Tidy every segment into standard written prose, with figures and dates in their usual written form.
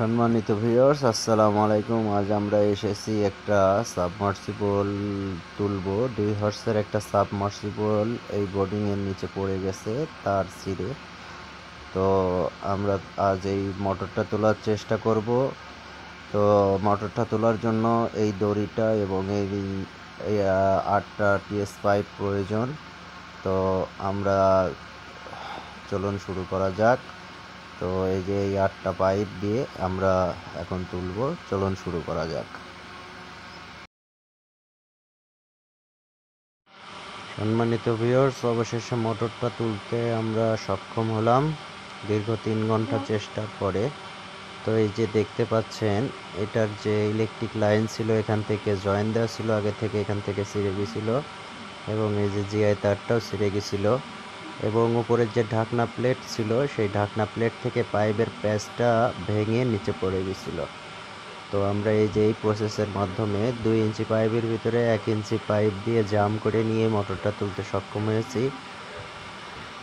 সম্মানিত ভিউয়ার্স, আসসালামু আলাইকুম। আজ আমরা এসেছি একটা সাবমার্সিবল তুলবো। 2 হর্সের একটা সাবমার্সিবল এই বোর্ডিং এর নিচে পড়ে গেছে তার ছিঁড়ে। তো আমরা আজ এই মোটরটা তোলার চেষ্টা করব। তো মোটরটা তোলার জন্য এই দড়িটা এবং এই 8টা টিএস পাইপ প্রয়োজন। তো আমরা চলুন শুরু করা যাক। তো এই যে এই 8টা পাইপ দিয়ে আমরা এখন তুলবো, চলুন শুরু করা যাক। সম্মানিত ভিউয়ার্স, অবশেষে মোটরটা তুলতে আমরা সক্ষম হলাম দীর্ঘ 3 ঘন্টা চেষ্টার পরে। তো এই যে দেখতে পাচ্ছেন, এটার যে ইলেকট্রিক লাইন ছিল এখান থেকে জয়েন দেওয়া ছিল আগে থেকে, এখান থেকে ছিঁড়ে গেছিল এবং এই যে জিআই তারটাও ছিঁড়ে গেছিল এবং উপরের যে ঢাকনা প্লেট ছিল সেই ঢাকনা প্লেট থেকে পাইপের প্যাচটা ভেঙে নিচে পড়ে গেছিল। তো আমরা এই যে এই প্রসেসের মাধ্যমে 2 ইঞ্চি পাইপের ভিতরে 1 ইঞ্চি পাইপ দিয়ে জাম করে নিয়ে মোটরটা তুলতে সক্ষম হয়েছি।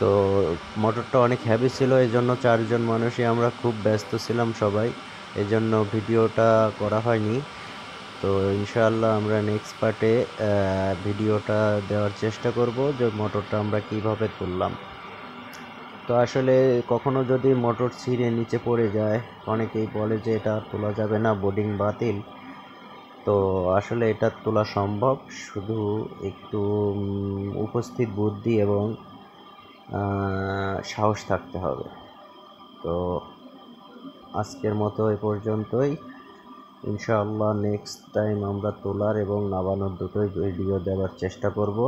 তো মোটরটা অনেক হেভি ছিল, এই জন্য 4 জন মানুষই আমরা খুব ব্যস্ত ছিলাম সবাই, এই জন্য ভিডিওটা করা হয়নি। তো ইনশাআল্লাহ আমরা নেক্সট পার্টে ভিডিওটা দেওয়ার চেষ্টা করব যে মোটরটা আমরা কিভাবে তুললাম। তো আসলে কখনো যদি মোটর ছিঁড়ে নিচে পড়ে যায়, অনেকেই বলে যে এটা তোলা যাবে না, বোর্ডিং বাতিল। তো আসলে এটা তোলা সম্ভব, শুধু একটু উপস্থিত বুদ্ধি এবং সাহস থাকতে হবে। তো আজকের মতো এ পর্যন্তই। ইনশাআল্লাহ নেক্সট টাইম আমরা তোলার এবং নামানোর দুটোই ভিডিও দেওয়ার চেষ্টা করব।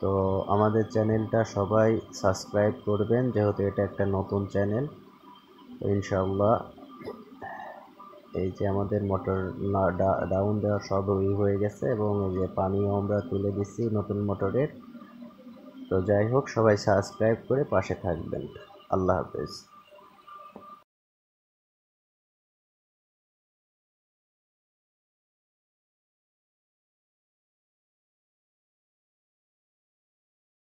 তো আমাদের চ্যানেলটা সবাই সাবস্ক্রাইব করবেন, যেহেতু এটা একটা নতুন চ্যানেল। তো ইনশাআল্লাহ এই যে আমাদের মোটর ডাউন দেওয়া সব হয়ে গেছে এবং এই যে পানিও আমরা তুলে দিচ্ছি নতুন মোটরের। তো যাই হোক, সবাই সাবস্ক্রাইব করে পাশে থাকবেন। আল্লাহ হাফেজ।